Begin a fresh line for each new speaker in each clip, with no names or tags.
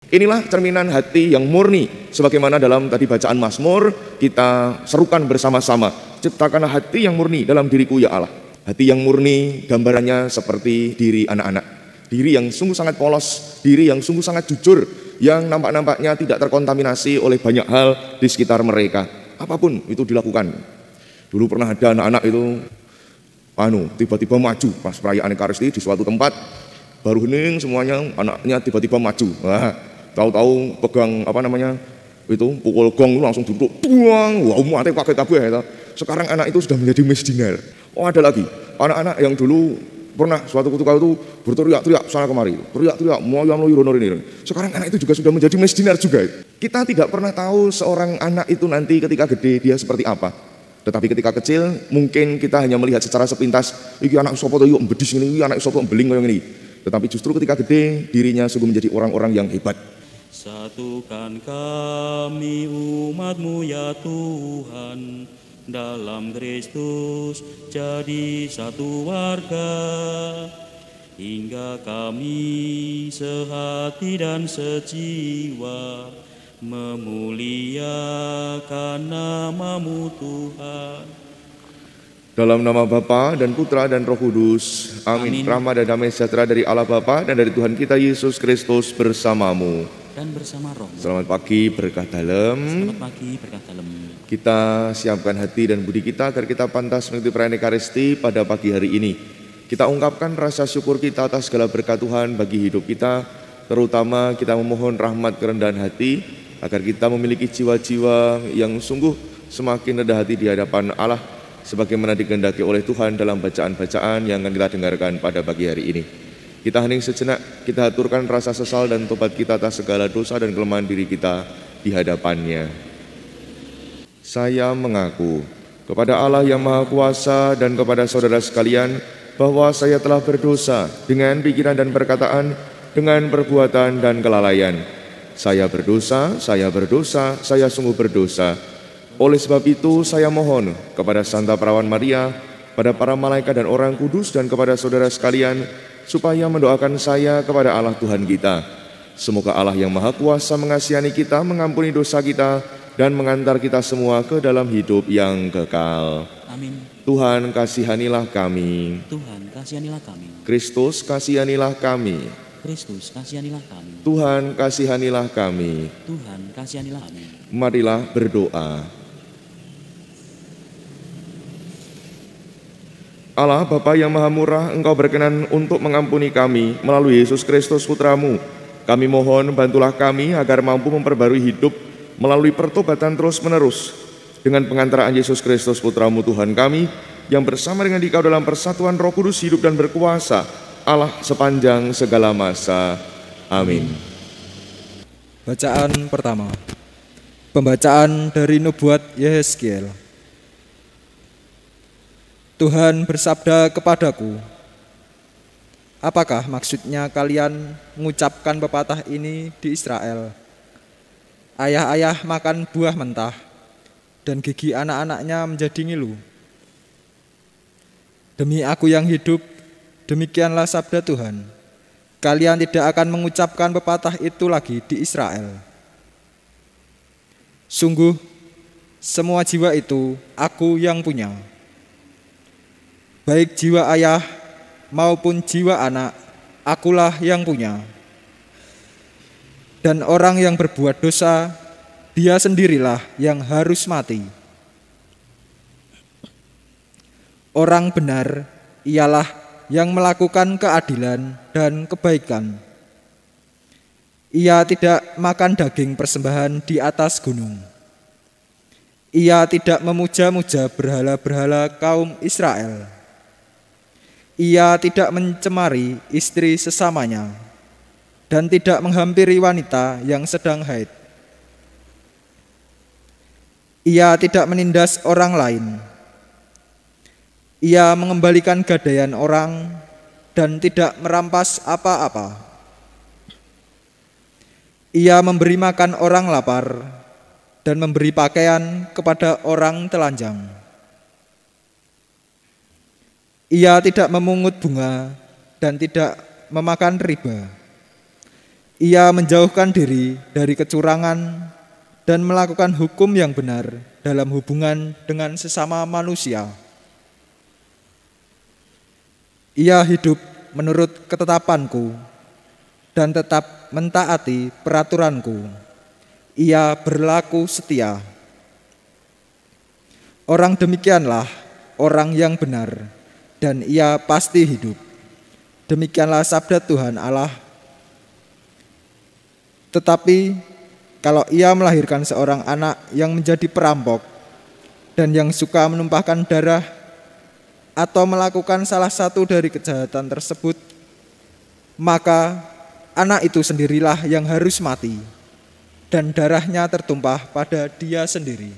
Inilah cerminan hati yang murni. Sebagaimana dalam tadi bacaan Mazmur, kita serukan bersama-sama, ciptakanlah hati yang murni dalam diriku ya Allah. Hati yang murni gambarannya seperti diri anak-anak. Diri yang sungguh sangat polos, diri yang sungguh sangat jujur, yang nampak-nampaknya tidak terkontaminasi oleh banyak hal di sekitar mereka. Apapun itu dilakukan. Dulu pernah ada anak-anak itu tiba-tiba maju pas perayaan Ekaristi di suatu tempat, baru hening semuanya, anaknya tiba-tiba maju. Wah, tahu-tahu pegang pukul gong langsung duduk, tuang, wah umatnya kaget kabeh. Sekarang anak itu sudah menjadi misdinar. Oh, ada lagi anak-anak yang dulu pernah suatu ketika itu berteriak-teriak sana kemari, teriak-teriak moyang loyrono ini. Sekarang anak itu juga sudah menjadi misdinar juga. Kita tidak pernah tahu seorang anak itu nanti ketika gede dia seperti apa. Tetapi ketika kecil mungkin kita hanya melihat secara sepintas, iki anak sapa to yo mbedis ngene, iki anak sapa beling kaya ngene. Tetapi justru ketika gede dirinya sungguh menjadi orang-orang yang hebat.
Satukan kami umat-Mu ya Tuhan, dalam Kristus jadi satu warga, hingga kami sehati dan sejiwa memuliakan nama-Mu Tuhan.
Dalam nama Bapa dan Putra dan Roh Kudus. Amin. Rahmat dan damai sejahtera dari Allah Bapa dan dari Tuhan kita Yesus Kristus bersamamu.
Dan bersama roh.
Selamat pagi berkah dalam.
Selamat pagi berkah dalam.
Kita siapkan hati dan budi kita agar kita pantas mengikuti perayaan Ekaristi pada pagi hari ini. Kita ungkapkan rasa syukur kita atas segala berkat Tuhan bagi hidup kita. Terutama kita memohon rahmat kerendahan hati agar kita memiliki jiwa-jiwa yang sungguh semakin rendah hati di hadapan Allah, sebagaimana dikehendaki oleh Tuhan dalam bacaan-bacaan yang akan kita dengarkan pada pagi hari ini. Kita hening sejenak, kita aturkan rasa sesal dan tobat kita atas segala dosa dan kelemahan diri kita di hadapannya. Saya mengaku kepada Allah yang Maha Kuasa dan kepada saudara sekalian bahwa saya telah berdosa dengan pikiran dan perkataan, dengan perbuatan dan kelalaian. Saya berdosa, saya sungguh berdosa. Oleh sebab itu saya mohon kepada Santa Perawan Maria, pada para malaikat dan orang kudus, dan kepada saudara sekalian, supaya mendoakan saya kepada Allah Tuhan kita. Semoga Allah yang Maha Kuasa mengasihani kita, mengampuni dosa kita, dan mengantar kita semua ke dalam hidup yang kekal.
Amin.
Tuhan kasihanilah kami.
Tuhan kasihanilah kami.
Kristus kasihanilah kami.
Kristus kasihanilah kami.
Tuhan kasihanilah kami.
Tuhan kasihanilah kami.
Marilah berdoa. Allah Bapa yang Maha Murah, Engkau berkenan untuk mengampuni kami melalui Yesus Kristus Putra-Mu. Kami mohon bantulah kami agar mampu memperbarui hidup melalui pertobatan terus-menerus dengan pengantaraan Yesus Kristus Putra-Mu Tuhan kami, yang bersama dengan Dikau dalam persatuan Roh Kudus hidup dan berkuasa Allah sepanjang segala masa. Amin.
Bacaan pertama. Pembacaan dari Nubuat Yehezkiel. Tuhan bersabda kepadaku, apakah maksudnya kalian mengucapkan pepatah ini di Israel? Ayah-ayah makan buah mentah, dan gigi anak-anaknya menjadi ngilu. Demi aku yang hidup, demikianlah sabda Tuhan, kalian tidak akan mengucapkan pepatah itu lagi di Israel. Sungguh, semua jiwa itu aku yang punya. Baik jiwa ayah maupun jiwa anak, akulah yang punya. Dan orang yang berbuat dosa, dia sendirilah yang harus mati. Orang benar ialah yang melakukan keadilan dan kebaikan. Ia tidak makan daging persembahan di atas gunung. Ia tidak memuja-muja berhala-berhala kaum Israel. Ia tidak mencemari istri sesamanya dan tidak menghampiri wanita yang sedang haid. Ia tidak menindas orang lain. Ia mengembalikan gadaian orang dan tidak merampas apa-apa. Ia memberi makan orang lapar dan memberi pakaian kepada orang telanjang. Ia tidak memungut bunga dan tidak memakan riba. Ia menjauhkan diri dari kecurangan dan melakukan hukum yang benar dalam hubungan dengan sesama manusia. Ia hidup menurut ketetapanku dan tetap mentaati peraturanku. Ia berlaku setia. Orang demikianlah orang yang benar, dan ia pasti hidup. Demikianlah sabda Tuhan Allah. Tetapi kalau ia melahirkan seorang anak yang menjadi perampok dan yang suka menumpahkan darah atau melakukan salah satu dari kejahatan tersebut, maka anak itu sendirilah yang harus mati dan darahnya tertumpah pada dia sendiri.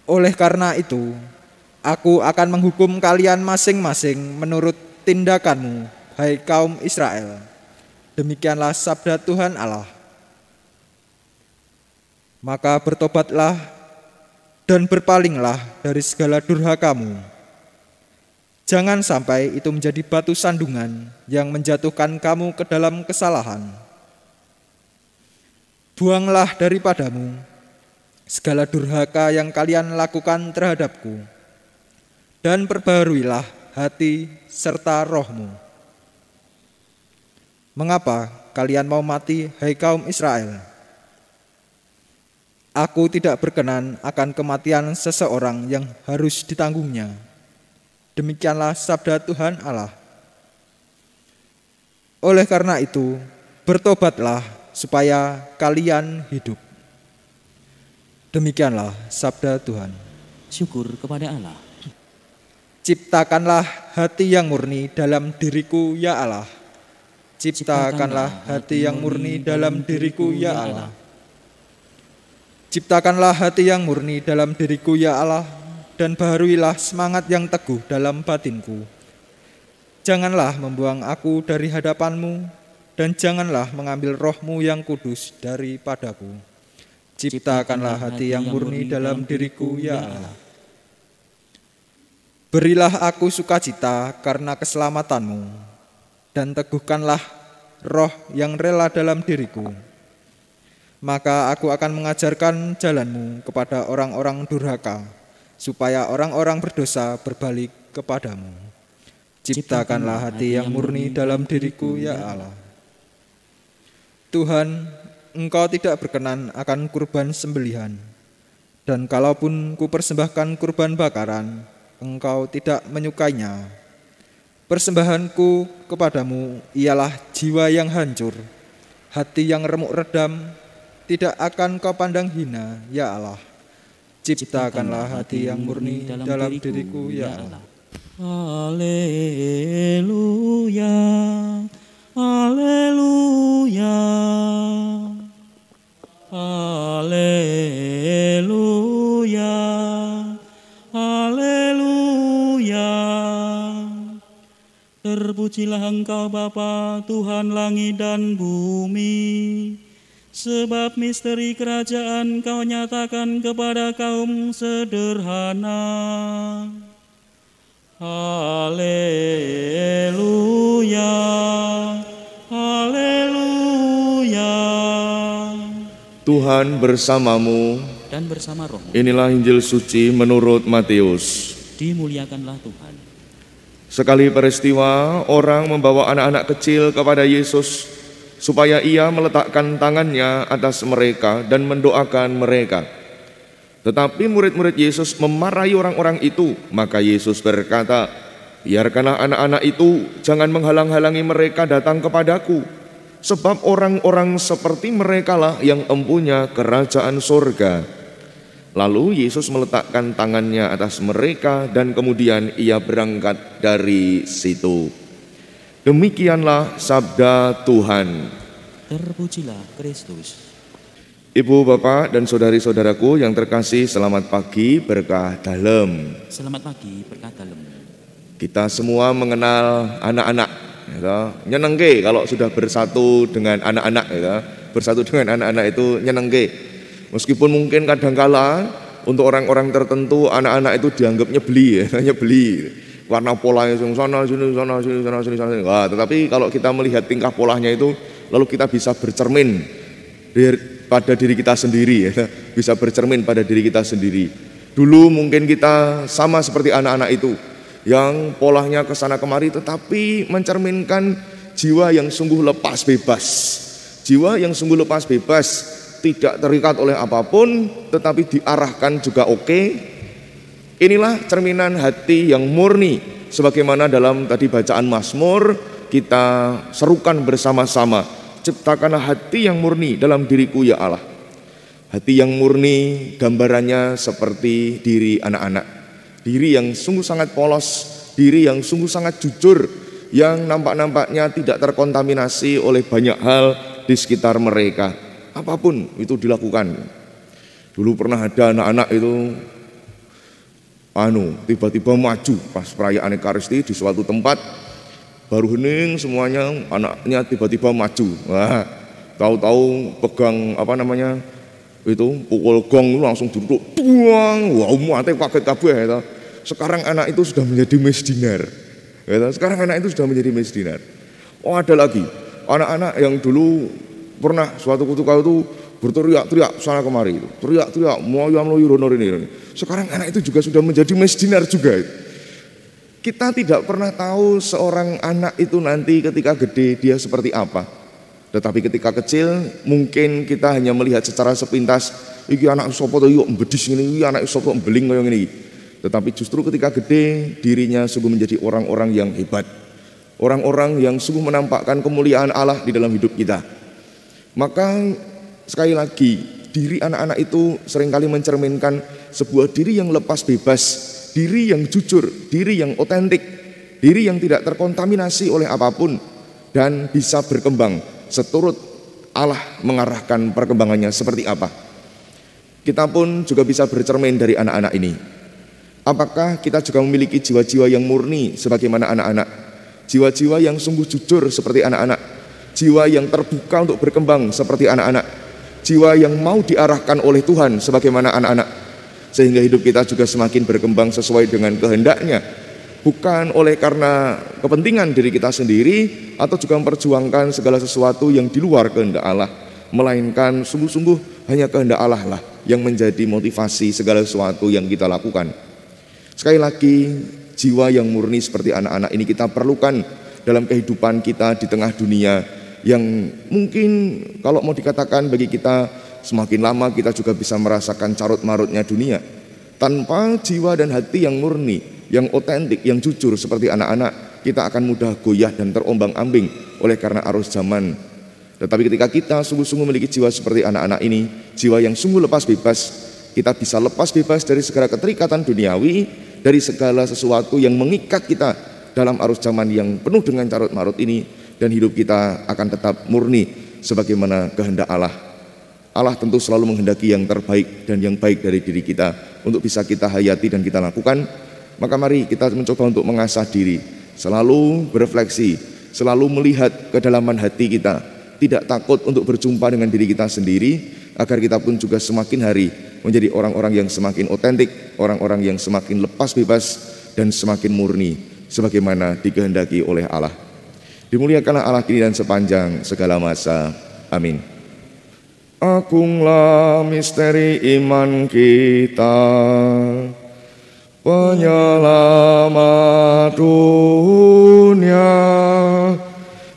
Oleh karena itu, aku akan menghukum kalian masing-masing menurut tindakanmu, hai kaum Israel. Demikianlah sabda Tuhan Allah. Maka bertobatlah dan berpalinglah dari segala durhakamu. Jangan sampai itu menjadi batu sandungan yang menjatuhkan kamu ke dalam kesalahan. Buanglah daripadamu segala durhaka yang kalian lakukan terhadapku, dan perbaharuilah hati serta rohmu. Mengapa kalian mau mati, hai kaum Israel? Aku tidak berkenan akan kematian seseorang yang harus ditanggungnya. Demikianlah sabda Tuhan Allah. Oleh karena itu, bertobatlah supaya kalian hidup. Demikianlah sabda Tuhan.
Syukur kepada Allah.
Ciptakanlah hati yang murni dalam diriku, ya Allah. Ciptakanlah hati yang murni dalam diriku, ya Allah. Ciptakanlah hati yang murni dalam diriku, ya Allah, dan baharuilah semangat yang teguh dalam batinku. Janganlah membuang aku dari hadapanmu, dan janganlah mengambil rohmu yang kudus daripadaku. Ciptakanlah hati yang murni dalam diriku, ya Allah. Berilah aku sukacita karena keselamatanmu, dan teguhkanlah roh yang rela dalam diriku. Maka aku akan mengajarkan jalanmu kepada orang-orang durhaka, supaya orang-orang berdosa berbalik kepadamu. Ciptakanlah hati yang murni dalam diriku, ya Allah. Tuhan, Engkau tidak berkenan akan kurban sembelihan, dan kalaupun ku persembahkan kurban bakaran, Engkau tidak menyukainya. Persembahanku kepadamu ialah jiwa yang hancur, hati yang remuk redam, tidak akan kau pandang hina, ya Allah. Ciptakanlah hati yang murni dalam diriku, ya Allah.
Haleluya, haleluya, haleluya, haleluya. Terpujilah Engkau Bapa, Tuhan langit dan bumi, sebab misteri kerajaan Kau nyatakan kepada kaum sederhana. Haleluya, haleluya.
Tuhan bersamamu.
Dan bersama rohmu.
Inilah Injil suci menurut Matius.
Dimuliakanlah Tuhan.
Sekali peristiwa, orang membawa anak-anak kecil kepada Yesus supaya ia meletakkan tangannya atas mereka dan mendoakan mereka. Tetapi murid-murid Yesus memarahi orang-orang itu. Maka Yesus berkata, biarkanlah anak-anak itu, jangan menghalang-halangi mereka datang kepadaku. Sebab orang-orang seperti merekalah yang empunya kerajaan surga. Lalu Yesus meletakkan tangannya atas mereka dan kemudian ia berangkat dari situ. Demikianlah sabda Tuhan.
Terpujilah Kristus.
Ibu, bapak, dan saudari-saudaraku yang terkasih, selamat pagi, berkah dalam.
Selamat pagi, berkat dalam.
Kita semua mengenal anak-anak, gitu. Nyenengke kalau sudah bersatu dengan anak-anak, gitu. Bersatu dengan anak-anak itu nyenengke. Meskipun mungkin kadangkala untuk orang-orang tertentu anak-anak itu dianggap nyebeli, ya, nyebeli. warna polanya sana sini sana sini sana sini sana sini. Wah, tetapi kalau kita melihat tingkah polanya itu, lalu kita bisa bercermin pada diri kita sendiri, ya. Bisa bercermin pada diri kita sendiri. Dulu mungkin kita sama seperti anak-anak itu, yang polanya ke sana kemari, tetapi mencerminkan jiwa yang sungguh lepas bebas. Jiwa yang sungguh lepas bebas, tidak terikat oleh apapun, tetapi diarahkan juga oke. Inilah cerminan hati yang murni, sebagaimana dalam tadi bacaan Mazmur kita serukan bersama-sama, ciptakanlah hati yang murni dalam diriku ya Allah. Hati yang murni gambarannya seperti diri anak-anak, diri yang sungguh sangat polos, diri yang sungguh sangat jujur, yang nampak-nampaknya tidak terkontaminasi oleh banyak hal di sekitar mereka. Apapun itu dilakukan. Dulu pernah ada anak-anak itu tiba-tiba maju pas perayaan Ekaristi di suatu tempat, baru hening semuanya, anaknya tiba-tiba maju. Wah, tahu-tahu pegang itu pukul gong langsung duduk, tuang, wah umatnya kaget kabeh. Sekarang anak itu sudah menjadi mesdinar. Sekarang anak itu sudah menjadi mesdinar. Oh, ada lagi anak-anak yang dulu pernah suatu ketika itu berteriak-teriak sana kemari, teriak-teriak moyam-moyu ini. Sekarang anak itu juga sudah menjadi mesdinar juga. Kita tidak pernah tahu seorang anak itu nanti ketika gede dia seperti apa. Tetapi ketika kecil mungkin kita hanya melihat secara sepintas, iki anak sapa to yuk bedis ngene, iki anak sapa embeling kaya ngene iki. Tetapi justru ketika gede dirinya sungguh menjadi orang-orang yang hebat. Orang-orang yang sungguh menampakkan kemuliaan Allah di dalam hidup kita. Maka sekali lagi, diri anak-anak itu seringkali mencerminkan sebuah diri yang lepas bebas, diri yang jujur, diri yang otentik, diri yang tidak terkontaminasi oleh apapun, dan bisa berkembang seturut Allah mengarahkan perkembangannya seperti apa. Kita pun juga bisa bercermin dari anak-anak ini. Apakah kita juga memiliki jiwa-jiwa yang murni sebagaimana anak-anak, jiwa-jiwa yang sungguh jujur seperti anak-anak, jiwa yang terbuka untuk berkembang seperti anak-anak, jiwa yang mau diarahkan oleh Tuhan sebagaimana anak-anak, sehingga hidup kita juga semakin berkembang sesuai dengan kehendaknya, bukan oleh karena kepentingan diri kita sendiri atau juga memperjuangkan segala sesuatu yang di luar kehendak Allah, melainkan sungguh-sungguh hanya kehendak Allah lah yang menjadi motivasi segala sesuatu yang kita lakukan. Sekali lagi, jiwa yang murni seperti anak-anak ini kita perlukan dalam kehidupan kita di tengah dunia yang mungkin kalau mau dikatakan bagi kita semakin lama kita juga bisa merasakan carut-marutnya dunia. Tanpa jiwa dan hati yang murni, yang otentik, yang jujur seperti anak-anak, kita akan mudah goyah dan terombang-ambing oleh karena arus zaman. Tetapi ketika kita sungguh-sungguh memiliki jiwa seperti anak-anak ini, jiwa yang sungguh lepas bebas, kita bisa lepas bebas dari segala keterikatan duniawi, dari segala sesuatu yang mengikat kita dalam arus zaman yang penuh dengan carut-marut ini, dan hidup kita akan tetap murni sebagaimana kehendak Allah. Allah tentu selalu menghendaki yang terbaik dan yang baik dari diri kita untuk bisa kita hayati dan kita lakukan. Maka mari kita mencoba untuk mengasah diri, selalu berefleksi, selalu melihat kedalaman hati kita, tidak takut untuk berjumpa dengan diri kita sendiri, agar kita pun juga semakin hari menjadi orang-orang yang semakin otentik, orang-orang yang semakin lepas bebas dan semakin murni sebagaimana dikehendaki oleh Allah. Dimuliakanlah Allah kini dan sepanjang segala masa. Amin. Agunglah misteri iman kita, penyelamat dunia,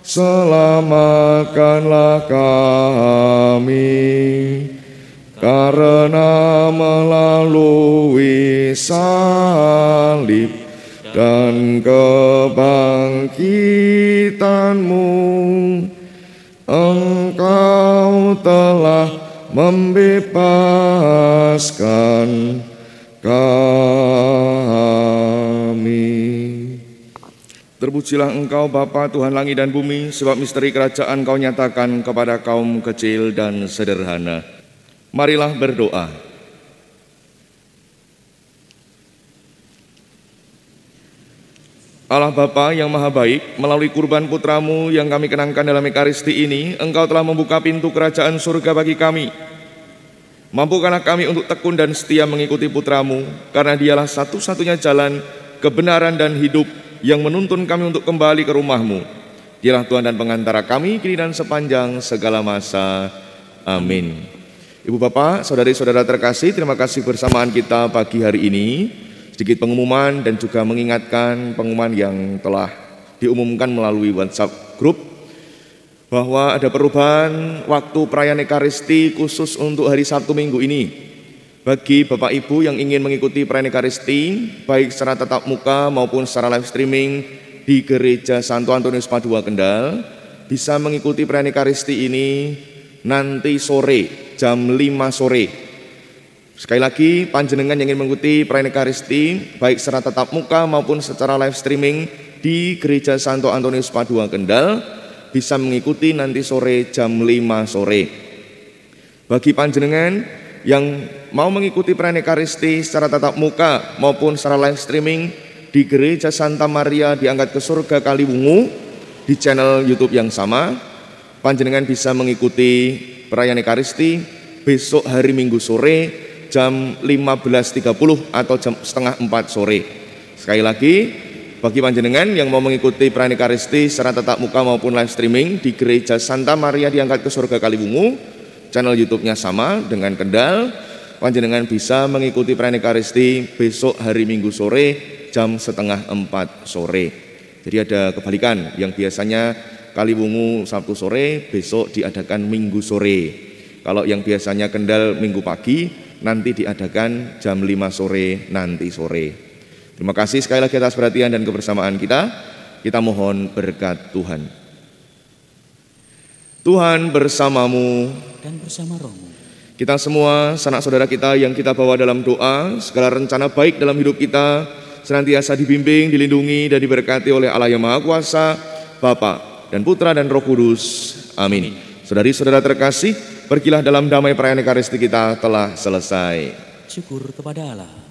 selamatkanlah kami, karena melalui salib dan kebangkitan-Mu, Engkau telah membebaskan kami. Terpujilah Engkau Bapa Tuhan langit dan bumi, sebab misteri kerajaan Kau nyatakan kepada kaum kecil dan sederhana. Marilah berdoa. Allah Bapa yang Maha Baik, melalui kurban putra-Mu yang kami kenangkan dalam Ekaristi ini, Engkau telah membuka pintu kerajaan surga bagi kami. Mampukanlah kami untuk tekun dan setia mengikuti putra-Mu, karena dialah satu-satunya jalan kebenaran dan hidup yang menuntun kami untuk kembali ke rumah-Mu. Dialah Tuhan dan pengantara kami kini dan sepanjang segala masa. Amin. Ibu Bapak, saudari-saudara terkasih, terima kasih bersamaan kita pagi hari ini. Sedikit pengumuman dan juga mengingatkan pengumuman yang telah diumumkan melalui WhatsApp grup bahwa ada perubahan waktu perayaan Ekaristi khusus untuk hari Sabtu Minggu ini. Bagi Bapak Ibu yang ingin mengikuti perayaan Ekaristi baik secara tatap muka maupun secara live streaming di Gereja Santo Antonius Padua Kendal, bisa mengikuti perayaan Ekaristi ini nanti sore jam 5 sore. Sekali lagi, panjenengan yang ingin mengikuti perayaan Ekaristi baik secara tatap muka maupun secara live streaming di Gereja Santo Antonius Padua Kendal bisa mengikuti nanti sore jam 5 sore. Bagi panjenengan yang mau mengikuti perayaan Ekaristi secara tatap muka maupun secara live streaming di Gereja Santa Maria Diangkat ke Surga Kaliwungu di channel YouTube yang sama, panjenengan bisa mengikuti perayaan Ekaristi besok hari Minggu sore jam 15.30 atau jam setengah 4 sore. Sekali lagi, bagi panjenengan yang mau mengikuti perayaan Ekaristi secara tatap muka maupun live streaming di Gereja Santa Maria Diangkat ke Surga Kaliwungu, channel YouTube-nya sama dengan Kendal, panjenengan bisa mengikuti perayaan Ekaristi besok hari Minggu sore jam setengah 4 sore. Jadi ada kebalikan, yang biasanya Kaliwungu Sabtu sore, besok diadakan Minggu sore. Kalau yang biasanya Kendal Minggu pagi, nanti diadakan jam 5 sore nanti sore. Terima kasih sekali lagi atas perhatian dan kebersamaan kita. Kita mohon berkat Tuhan. Tuhan bersamamu
dan bersama rohmu.
Kita semua, sanak saudara kita yang kita bawa dalam doa, segala rencana baik dalam hidup kita senantiasa dibimbing, dilindungi, dan diberkati oleh Allah yang Maha Kuasa, Bapa dan Putra dan Roh Kudus. Amin. Saudari-saudara terkasih, pergilah dalam damai perayaan Ekaristi kita telah selesai.
Syukur kepada Allah.